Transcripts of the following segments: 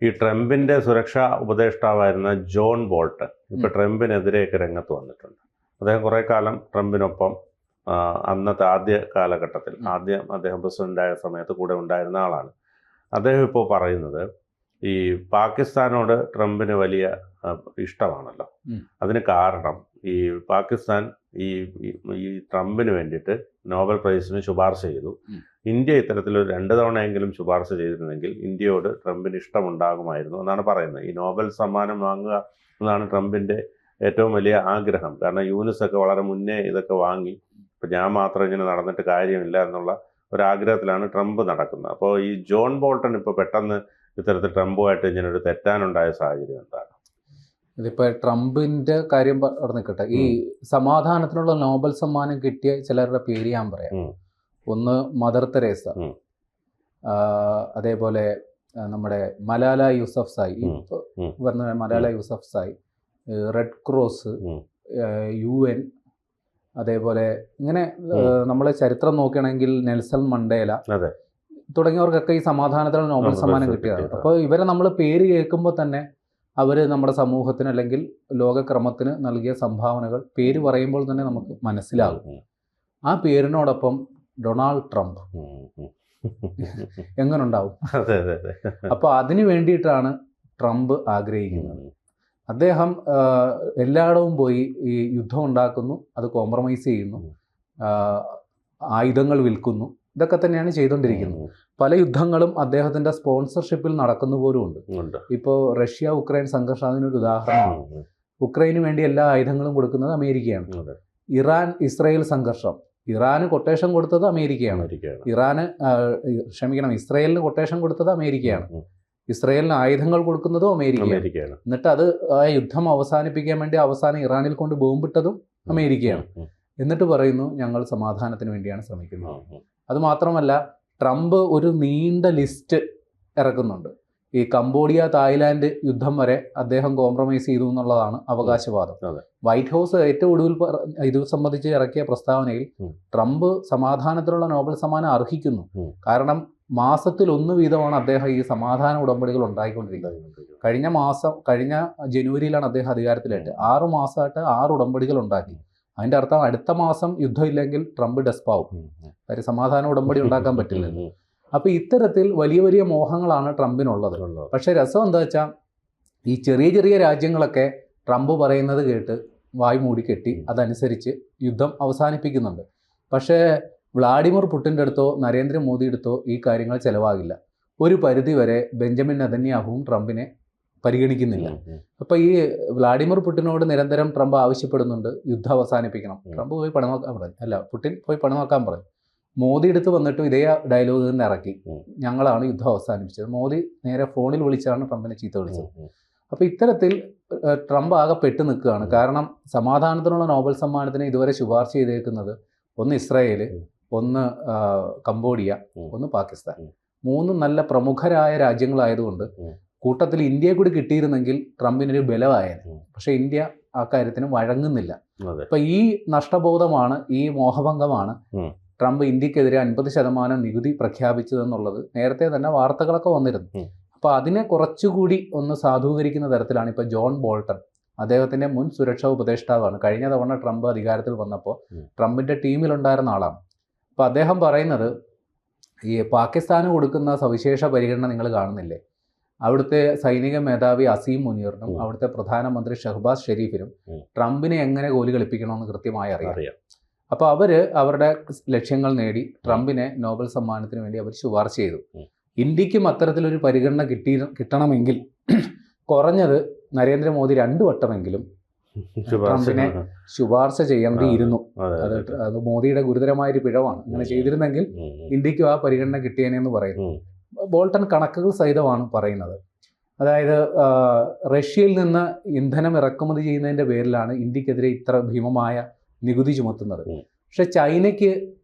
ഈ ട്രംപിൻ്റെ സുരക്ഷാ ഉപദേഷ്ടാവായിരുന്ന ജോൺ ബോൾട്ടൺ ഇപ്പോൾ ട്രംപിനെതിരെയൊക്കെ രംഗത്ത് വന്നിട്ടുണ്ട്. അദ്ദേഹം കുറേ കാലം ട്രംപിനൊപ്പം അന്നത്തെ ആദ്യ കാലഘട്ടത്തിൽ അദ്ദേഹം പ്രസിഡൻ്റായ സമയത്ത് കൂടെ ഉണ്ടായിരുന്ന ആളാണ്. അദ്ദേഹം ഇപ്പോൾ പറയുന്നത് ഈ പാകിസ്ഥാനോട് ട്രംപിന് വലിയ ഇഷ്ടമാണല്ലോ. അതിന് കാരണം ഈ പാകിസ്ഥാൻ ഈ ട്രംപിന് വേണ്ടിയിട്ട് നോബൽ പ്രൈസിന് ശുപാർശ ചെയ്തു. ഇന്ത്യ ഇത്തരത്തിലൊരു 2 തവണയെങ്കിലും ശുപാർശ ചെയ്തിരുന്നെങ്കിൽ ഇന്ത്യയോട് ട്രംപിന് ഇഷ്ടമുണ്ടാകുമായിരുന്നു എന്നാണ് പറയുന്നത്. ഈ നോബൽ സമ്മാനം വാങ്ങുക എന്നാണ് ട്രംപിൻ്റെ ഏറ്റവും വലിയ ആഗ്രഹം. കാരണം യൂനിസൊക്കെ വളരെ മുന്നേ ഇതൊക്കെ വാങ്ങി, ഇപ്പം ഞാൻ മാത്രം ഇങ്ങനെ നടന്നിട്ട് കാര്യമില്ല എന്നുള്ള ഒരാഗ്രഹത്തിലാണ് ട്രംപ് നടക്കുന്നത്. അപ്പോൾ ഈ ജോൺ ബോൾട്ടൺ ഇപ്പോൾ പെട്ടെന്ന് ഇത്തരത്തിൽ ട്രംപുമായിട്ട് ഇങ്ങനെ ഒരു തെറ്റാനുണ്ടായ സാഹചര്യം എന്താണ്? ഇതിപ്പോൾ ട്രംപിൻ്റെ കാര്യം അവിടെ നിൽക്കട്ടെ. ഈ സമാധാനത്തിനുള്ള നോബൽ സമ്മാനം കിട്ടിയ ചിലരുടെ പേര് ഞാൻ പറയാം. ഒന്ന് മദർ തെരേസ, അതേപോലെ നമ്മുടെ മലാല യൂസഫ്സായി, വന്ന Malala Yousafzai, red cross, UN, അതേപോലെ ഇങ്ങനെ നമ്മളെ ചരിത്രം നോക്കുകയാണെങ്കിൽ നെൽസൺ മണ്ടേല തുടങ്ങിയവർക്കൊക്കെ ഈ സമാധാനത്തിനുള്ള നോബൽ സമ്മാനം കിട്ടിയതാണ്. അപ്പോൾ ഇവരെ നമ്മൾ പേര് കേൾക്കുമ്പോൾ തന്നെ അവർ നമ്മുടെ സമൂഹത്തിന് അല്ലെങ്കിൽ ലോകക്രമത്തിന് നൽകിയ സംഭാവനകൾ പേര് പറയുമ്പോൾ തന്നെ നമുക്ക് മനസ്സിലാകും. ആ പേരിനോടൊപ്പം ഡൊണാൾഡ് ട്രംപ് എങ്ങനുണ്ടാവും? അപ്പോൾ അതിന് വേണ്ടിയിട്ടാണ് ട്രംപ് ആഗ്രഹിക്കുന്നത്. അദ്ദേഹം എല്ലായിടവും പോയി ഈ യുദ്ധം ഉണ്ടാക്കുന്നു, അത് കോംപ്രമൈസ് ചെയ്യുന്നു, ആയുധങ്ങൾ വിൽക്കുന്നു, ഇതൊക്കെ തന്നെയാണ് ചെയ്തുകൊണ്ടിരിക്കുന്നത്. പല യുദ്ധങ്ങളും അദ്ദേഹത്തിൻ്റെ സ്പോൺസർഷിപ്പിൽ നടക്കുന്നു പോലും ഉണ്ട്. ഇപ്പോൾ റഷ്യ ഉക്രൈൻ സംഘർഷം അതിനൊരു ഉദാഹരണമാണ്. ഉക്രൈന് വേണ്ടി എല്ലാ ആയുധങ്ങളും കൊടുക്കുന്നത് അമേരിക്കയാണ്. ഇറാൻ ഇസ്രായേൽ സംഘർഷം, ഇറാന് കൊട്ടേഷൻ കൊടുത്തത് അമേരിക്കയാണ്. ഇസ്രായേലിന് കൊട്ടേഷൻ കൊടുത്തത് അമേരിക്കയാണ്. ഇസ്രായേലിന് ആയുധങ്ങൾ കൊടുക്കുന്നതും അമേരിക്കയാണ്. എന്നിട്ട് അത് ആ യുദ്ധം അവസാനിപ്പിക്കാൻ വേണ്ടി അവസാനം ഇറാനിൽ കൊണ്ട് ബോംബിട്ടതും അമേരിക്കയാണ്. എന്നിട്ട് പറയുന്നു ഞങ്ങൾ സമാധാനത്തിന് വേണ്ടിയാണ് ശ്രമിക്കുന്നത്. അതുമാത്രമല്ല, ട്രംപ് ഒരു നീണ്ട ലിസ്റ്റ് ഇറക്കുന്നുണ്ട്. ഈ കംബോഡിയ തായ്ലാൻഡ് യുദ്ധം വരെ അദ്ദേഹം കോംപ്രമൈസ് ചെയ്തു എന്നുള്ളതാണ് അവകാശവാദം. വൈറ്റ് ഹൗസ് ഏറ്റവും ഒടുവിൽ ഇത് സംബന്ധിച്ച് ഇറക്കിയ പ്രസ്താവനയിൽ ട്രംപ് സമാധാനത്തിനുള്ള നോബൽ സമ്മാനം അർഹിക്കുന്നു. കാരണം മാസത്തിൽ 1 വീതമാണ് അദ്ദേഹം ഈ സമാധാന ഉടമ്പടികൾ ഉണ്ടാക്കിക്കൊണ്ടിരിക്കുന്നത്. കഴിഞ്ഞ ജനുവരിയിലാണ് അദ്ദേഹം അധികാരത്തിലായിട്ട് 6 മാസമായിട്ട് 6 ഉടമ്പടികൾ ഉണ്ടാക്കി. അതിൻ്റെ അർത്ഥം അടുത്ത മാസം യുദ്ധമില്ലെങ്കിൽ ട്രംപ് ഡെസ്പാവും. കാര്യം സമാധാന ഉടമ്പടി ഉണ്ടാക്കാൻ പറ്റില്ലല്ലോ. അപ്പോൾ ഇത്തരത്തിൽ വലിയ വലിയ മോഹങ്ങളാണ് ട്രംപിനുള്ളത്. പക്ഷേ രസം എന്താ വെച്ചാൽ ഈ ചെറിയ ചെറിയ രാജ്യങ്ങളൊക്കെ ട്രംപ് പറയുന്നത് കേട്ട് വായ് മൂടിക്കെട്ടി അതനുസരിച്ച് യുദ്ധം അവസാനിപ്പിക്കുന്നുണ്ട്. പക്ഷേ വ്ളാഡിമിർ പുടിൻ്റെ അടുത്തോ നരേന്ദ്രമോദിയുടെ അടുത്തോ ഈ കാര്യങ്ങൾ ചിലവാകില്ല. ഒരു പരിധിവരെ ബെഞ്ചമിൻ നെതന്യാഹുവും ട്രംപിനെ പരിഗണിക്കുന്നില്ല. അപ്പോൾ ഈ വ്ളാഡിമിർ പുടിനോട് നിരന്തരം ട്രംപ് ആവശ്യപ്പെടുന്നുണ്ട് യുദ്ധം അവസാനിപ്പിക്കണം. ട്രംപ് പോയി പണി നോക്കാൻ പറഞ്ഞു, പുടിൻ പോയി പണി നോക്കാൻ പറഞ്ഞു. മോദി എടുത്ത് വന്നിട്ട് ഇതേ ഡയലോഗ് തന്നെ ഇറക്കി, ഞങ്ങളാണ് യുദ്ധം അവസാനിപ്പിച്ചത്. മോദി നേരെ ഫോണിൽ വിളിച്ചാണ് ട്രംപിനെ ചീത്ത വിളിച്ചത്. അപ്പോൾ ഇത്തരത്തിൽ ട്രംപ് ആകെ പെട്ട് നിൽക്കുകയാണ്. കാരണം സമാധാനത്തിനുള്ള നോബൽ സമ്മാനത്തിന് ഇതുവരെ ശുപാർശ ചെയ്തേക്കുന്നത് ഒന്ന് ഇസ്രായേൽ, ഒന്ന് കംബോഡിയ, ഒന്ന് പാകിസ്ഥാൻ. 3 നല്ല പ്രമുഖരായ രാജ്യങ്ങളായതുകൊണ്ട് കൂട്ടത്തിൽ ഇന്ത്യയെ കൂടി കിട്ടിയിരുന്നെങ്കിൽ ട്രംപിനൊരു ബലമായിരുന്നു. പക്ഷേ ഇന്ത്യ ആ കാര്യത്തിന് വഴങ്ങുന്നില്ല. അപ്പം ഈ നഷ്ടബോധമാണ്, ഈ മോഹഭംഗമാണ് ട്രംപ് ഇന്ത്യക്കെതിരെ 50% നികുതി പ്രഖ്യാപിച്ചതെന്നുള്ളത് നേരത്തെ തന്നെ വാർത്തകളൊക്കെ വന്നിരുന്നു. അപ്പോൾ അതിനെ കുറച്ചുകൂടി ഒന്ന് സാധൂകരിക്കുന്ന തരത്തിലാണ് ഇപ്പോൾ ജോൺ ബോൾട്ടൺ, അദ്ദേഹത്തിൻ്റെ മുൻ സുരക്ഷാ ഉപദേഷ്ടാവാണ്. കഴിഞ്ഞ തവണ ട്രംപ് അധികാരത്തിൽ വന്നപ്പോൾ ട്രംപിൻ്റെ ടീമിലുണ്ടായിരുന്ന ആളാണ്. അപ്പോൾ അദ്ദേഹം പറയുന്നത് ഈ പാകിസ്ഥാന് കൊടുക്കുന്ന സവിശേഷ പരിഗണന നിങ്ങൾ കാണുന്നില്ലേ, അവിടുത്തെ സൈനിക മേധാവി അസീം മുനീറിനും അവിടുത്തെ പ്രധാനമന്ത്രി ഷഹബാസ് ഷെരീഫിനും ട്രംപിനെ എങ്ങനെ ഗോലി കളിപ്പിക്കണമെന്ന് കൃത്യമായി അറിയാം. അപ്പോൾ അവരുടെ ലക്ഷ്യങ്ങൾ നേടി ട്രംപിനെ നോബൽ സമ്മാനത്തിന് വേണ്ടി അവർ ശുപാർശ ചെയ്തു. ഇന്ത്യക്കും അത്തരത്തിലൊരു പരിഗണന കിട്ടണമെങ്കിൽ കുറഞ്ഞത് നരേന്ദ്രമോദി 2 വട്ടമെങ്കിലും ട്രംപിനെ ശുപാർശ ചെയ്യേണ്ടിയിരുന്നു. അത് മോദിയുടെ ഗുരുതരമായൊരു പിഴവാണ്. അങ്ങനെ ചെയ്തിരുന്നെങ്കിൽ ഇന്ത്യക്കും ആ പരിഗണന കിട്ടിയേനെന്ന് പറയുന്നു. ബോൾട്ടൺ കണക്കുകൾ സഹിതമാണ് പറയുന്നത്. അതായത് റഷ്യയിൽ നിന്ന് ഇന്ധനം ഇറക്കുമതി ചെയ്യുന്നതിൻ്റെ പേരിലാണ് ഇന്ത്യക്കെതിരെ ഇത്ര ഭീമമായ നികുതി ചുമത്തുന്നത്. പക്ഷെ ചൈനയ്ക്ക്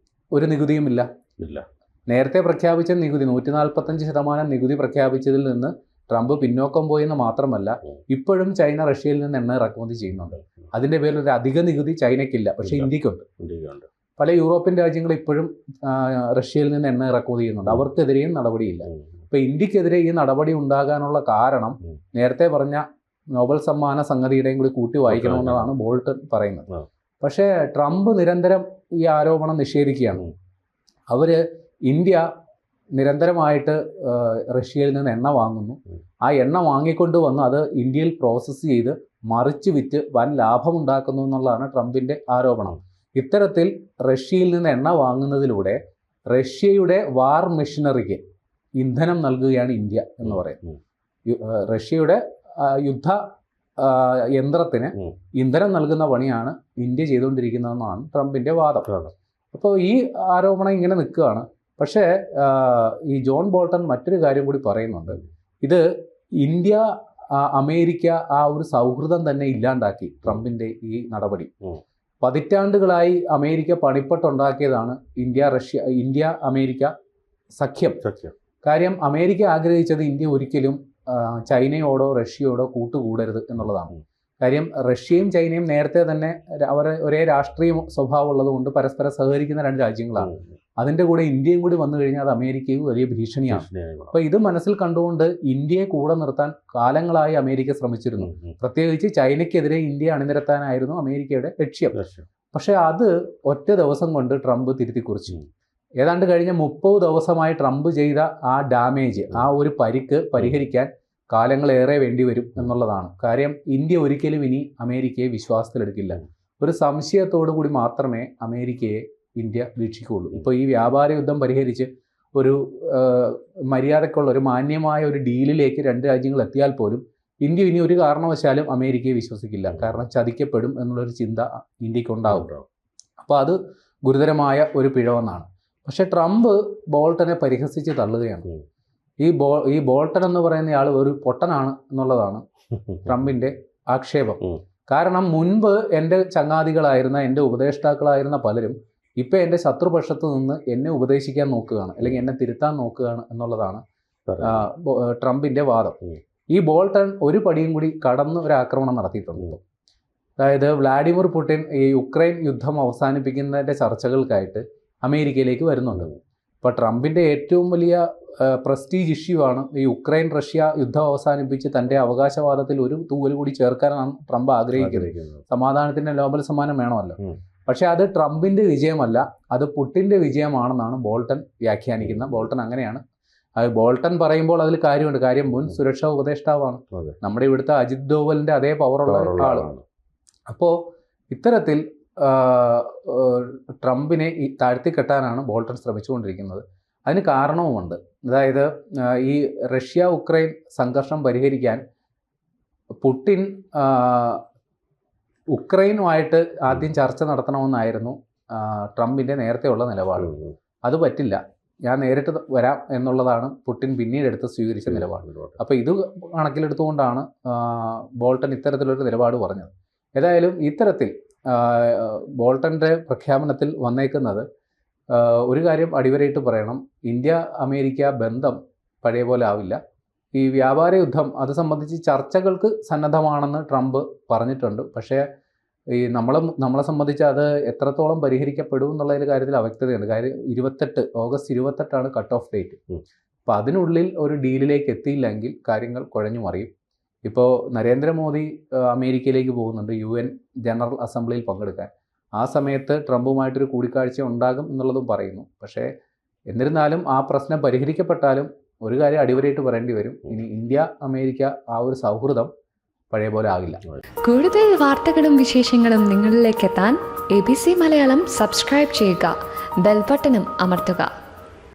ഒരു നികുതിയുമില്ല. നേരത്തെ പ്രഖ്യാപിച്ച നികുതി 145% നികുതി പ്രഖ്യാപിച്ചതിൽ നിന്ന് ട്രംപ് പിന്നോക്കം പോയെന്ന് മാത്രമല്ല, ഇപ്പോഴും ചൈന റഷ്യയിൽ നിന്ന് എണ്ണ ഇറക്കുമതി ചെയ്യുന്നുണ്ട്. അതിൻ്റെ പേരിൽ ഒരു അധിക നികുതി ചൈനയ്ക്കില്ല, പക്ഷേ ഇന്ത്യക്കുണ്ട്. പല യൂറോപ്യൻ രാജ്യങ്ങൾ ഇപ്പോഴും റഷ്യയിൽ നിന്ന് എണ്ണ ഇറക്കുമതി ചെയ്യുന്നുണ്ട്. അവർക്കെതിരെയും നടപടിയില്ല. ഇപ്പൊ ഇന്ത്യക്കെതിരെ ഈ നടപടി ഉണ്ടാകാനുള്ള കാരണം നേരത്തെ പറഞ്ഞ നോബൽ സമ്മാന സംഗതിയുടെയും കൂടി കൂട്ടി വായിക്കണമെന്നതാണ് ബോൾട്ടൺ പറയുന്നത്. പക്ഷേ ട്രംപ് നിരന്തരം ഈ ആരോപണം നിഷേധിക്കുകയാണ്. അവര് ഇന്ത്യ നിരന്തരമായിട്ട് റഷ്യയിൽ നിന്ന് എണ്ണ വാങ്ങുന്നു, ആ എണ്ണ വാങ്ങിക്കൊണ്ട് വന്ന് അത് ഇന്ത്യയിൽ പ്രോസസ്സ് ചെയ്ത് മറിച്ച് വിറ്റ് വൻ ലാഭമുണ്ടാക്കുന്നു എന്നുള്ളതാണ് ട്രംപിന്റെ ആരോപണം. ഇത്തരത്തിൽ റഷ്യയിൽ നിന്ന് എണ്ണ വാങ്ങുന്നതിലൂടെ റഷ്യയുടെ വാർ മെഷീനറിക്ക് ഇന്ധനം നൽകുകയാണ് ഇന്ത്യ എന്ന് പറയുന്നത്. റഷ്യയുടെ യുദ്ധ യന്ത്രത്തിന് ഇന്ധനം നൽകുന്ന പണിയാണ് ഇന്ത്യ ചെയ്തുകൊണ്ടിരിക്കുന്നതെന്നാണ് ട്രംപിന്റെ വാദം. അപ്പോൾ ഈ ആരോപണം ഇങ്ങനെ നിൽക്കുകയാണ്. പക്ഷേ ഈ ജോൺ ബോൾട്ടൺ മറ്റൊരു കാര്യം കൂടി പറയുന്നുണ്ട്. ഇത് ഇന്ത്യ അമേരിക്ക ആ ഒരു സൗഹൃദം തന്നെ ഇല്ലാണ്ടാക്കി ട്രംപിന്റെ ഈ നടപടി. പതിറ്റാണ്ടുകളായി അമേരിക്ക പണിപ്പെട്ടുണ്ടാക്കിയതാണ് ഇന്ത്യ അമേരിക്ക സഖ്യം. കാര്യം അമേരിക്ക ആഗ്രഹിച്ചത് ഇന്ത്യ ഒരിക്കലും ചൈനയോടോ റഷ്യയോടോ കൂട്ടുകൂടരുത് എന്നുള്ളതാണ്. കാര്യം റഷ്യയും ചൈനയും നേരത്തെ തന്നെ ഒരേ രാഷ്ട്രീയ സ്വഭാവം ഉള്ളത് കൊണ്ട് പരസ്പരം സഹകരിക്കുന്ന രണ്ട് രാജ്യങ്ങളാണ്. അതിൻ്റെ കൂടെ ഇന്ത്യയും കൂടി വന്നു കഴിഞ്ഞാൽ അത് അമേരിക്കയും വലിയ ഭീഷണിയാണ്. അപ്പോൾ ഇത് മനസ്സിൽ കണ്ടുകൊണ്ട് ഇന്ത്യയെ കൂടെ നിർത്താൻ കാലങ്ങളായി അമേരിക്ക ശ്രമിച്ചിരുന്നു. പ്രത്യേകിച്ച് ചൈനയ്ക്കെതിരെ ഇന്ത്യ അണിനിരത്താനായിരുന്നു അമേരിക്കയുടെ ലക്ഷ്യം. പക്ഷേ അത് ഒറ്റ ദിവസം കൊണ്ട് ട്രംപ് തിരുത്തി കുറിച്ചു. ഏതാണ്ട് കഴിഞ്ഞ 30 ദിവസമായി ട്രംപ് ചെയ്ത ആ ഡാമേജ്, ആ ഒരു പരിക്ക് പരിഹരിക്കാൻ കാലങ്ങളേറെ വേണ്ടി വരും എന്നുള്ളതാണ്. കാര്യം ഇന്ത്യ ഒരിക്കലും ഇനി അമേരിക്കയെ വിശ്വാസത്തിലെടുക്കില്ല. ഒരു സംശയത്തോടു കൂടി മാത്രമേ അമേരിക്കയെ ഇന്ത്യ വീക്ഷിക്കുകയുള്ളൂ. ഇപ്പോൾ ഈ വ്യാപാര യുദ്ധം പരിഹരിച്ച് ഒരു മര്യാദക്കുള്ള ഒരു മാന്യമായ ഒരു ഡീലിലേക്ക് രണ്ട് രാജ്യങ്ങൾ എത്തിയാൽ പോലും ഇന്ത്യ ഇനി ഒരു കാരണവശാലും അമേരിക്കയെ വിശ്വസിക്കില്ല. കാരണം ചതിക്കപ്പെടും എന്നുള്ളൊരു ചിന്ത ഇന്ത്യക്കുണ്ടാവും. അപ്പോൾ അത് ഗുരുതരമായ ഒരു പിഴവെന്നാണ്. പക്ഷെ ട്രംപ് ബോൾട്ടനെ പരിഹസിച്ച് തള്ളുകയാണ്. ഈ ബോൾട്ടൺ എന്ന് പറയുന്ന ആൾ ഒരു പൊട്ടനാണ് എന്നുള്ളതാണ് ട്രംപിന്റെ ആക്ഷേപം. കാരണം മുൻപ് എൻ്റെ ചങ്ങാതികളായിരുന്ന, എൻ്റെ ഉപദേഷ്ടാക്കളായിരുന്ന പലരും ഇപ്പം എൻ്റെ ശത്രുപക്ഷത്ത് നിന്ന് എന്നെ ഉപദേശിക്കാൻ നോക്കുകയാണ്, അല്ലെങ്കിൽ എന്നെ തിരുത്താൻ നോക്കുകയാണ് എന്നുള്ളതാണ് ട്രംപിന്റെ വാദം. ഈ ബോൾട്ടൺ ഒരു പടിയും കൂടി കടന്ന് ഒരു ആക്രമണം നടത്തിയിട്ടുണ്ട്. അതായത് വ്ളാഡിമിർ പുടിൻ ഈ യുക്രൈൻ യുദ്ധം അവസാനിപ്പിക്കുന്നതിൻ്റെ ചർച്ചകൾക്കായിട്ട് അമേരിക്കയിലേക്ക് വരുന്നുണ്ട്. ഇപ്പോൾ ട്രംപിൻ്റെ ഏറ്റവും വലിയ പ്രസ്റ്റീജ് ഇഷ്യൂ ആണ് ഈ യുക്രൈൻ റഷ്യ യുദ്ധം അവസാനിപ്പിച്ച് തൻ്റെ അവകാശവാദത്തിൽ ഒരു തൂവൽ കൂടി ചേർക്കാനാണ് ട്രംപ് ആഗ്രഹിക്കുന്നത്. സമാധാനത്തിൻ്റെ നോബൽ സമ്മാനം വേണമല്ലോ. പക്ഷേ അത് ട്രംപിൻ്റെ വിജയമല്ല, അത് പുടിൻ്റെ വിജയമാണെന്നാണ് ബോൾട്ടൺ വ്യാഖ്യാനിക്കുന്നത്. ബോൾട്ടൺ അങ്ങനെയാണ്. അത് ബോൾട്ടൺ പറയുമ്പോൾ അതിൽ കാര്യമുണ്ട്. കാര്യം മുൻ സുരക്ഷാ ഉപദേഷ്ടാവാണ്. നമ്മുടെ ഇവിടുത്തെ അജിത് ഡോവലിൻ്റെ അതേ പവറുള്ള ആളാണ്. അപ്പോൾ ഇത്തരത്തിൽ ട്രംപിനെ താഴ്ത്തിക്കെട്ടാനാണ് ബോൾട്ടൺ ശ്രമിച്ചുകൊണ്ടിരിക്കുന്നത്. അതിന് കാരണവുമുണ്ട്. അതായത് ഈ റഷ്യ ഉക്രൈൻ സംഘർഷം പരിഹരിക്കാൻ പുടിൻ ഉക്രൈനുമായിട്ട് ആദ്യം ചർച്ച നടത്തണമെന്നായിരുന്നു ട്രംപിൻ്റെ നേരത്തെയുള്ള നിലപാട്. അത് പറ്റില്ല, ഞാൻ നേരിട്ട് വരാം എന്നുള്ളതാണ് പുടിൻ പിന്നീട് എടുത്ത് സ്വീകരിച്ച നിലപാട്. അപ്പോൾ ഇത് കണക്കിലെടുത്തുകൊണ്ടാണ് ബോൾട്ടൺ ഇത്തരത്തിലൊരു നിലപാട് പറഞ്ഞത്. ഏതായാലും ഇത്തരത്തിൽ ബോൾട്ടൻ്റെ പ്രഖ്യാപനത്തിൽ വന്നേക്കുന്നത് ഒരു കാര്യം അടിവരയിട്ട് പറയണം. ഇന്ത്യ അമേരിക്ക ബന്ധം പഴയ പോലെ ആവില്ല. ഈ വ്യാപാര യുദ്ധം അത് സംബന്ധിച്ച് ചർച്ചകൾക്ക് സന്നദ്ധമാണെന്ന് ട്രംപ് പറഞ്ഞിട്ടുണ്ട്. പക്ഷേ ഈ നമ്മളെ സംബന്ധിച്ച് അത് എത്രത്തോളം പരിഹരിക്കപ്പെടും എന്നുള്ളതിൻ്റെ കാര്യത്തിൽ അവ്യക്തതയുണ്ട്. കാര്യം ഓഗസ്റ്റ് 28 കട്ട് ഓഫ് ഡേറ്റ്. അപ്പോൾ അതിനുള്ളിൽ ഒരു ഡീലിലേക്ക് എത്തിയില്ലെങ്കിൽ കാര്യങ്ങൾ കുഴഞ്ഞു മറിയും. ഇപ്പോൾ നരേന്ദ്രമോദി അമേരിക്കയിലേക്ക് പോകുന്നുണ്ട് UN ജനറൽ അസംബ്ലിയിൽ പങ്കെടുക്കാൻ. ആ സമയത്ത് ട്രംപുമായിട്ടൊരു കൂടിക്കാഴ്ച ഉണ്ടാകും എന്നുള്ളതും പറയുന്നു. പക്ഷേ എന്നിരുന്നാലും ആ പ്രശ്നം പരിഹരിക്കപ്പെട്ടാലും ഒരു കാര്യം അടിവരയിട്ട് പറയേണ്ടി വരും, ഇനി ഇന്ത്യ അമേരിക്ക ആ ഒരു സൗഹൃദം പഴയ പോലെ ആകില്ല. കൂടുതൽ വാർത്തകളും വിശേഷങ്ങളും നിങ്ങളിലേക്ക് എത്താൻ ABC മലയാളം സബ്സ്ക്രൈബ് ചെയ്യുക, ബെൽ ബട്ടണും അമർത്തുക.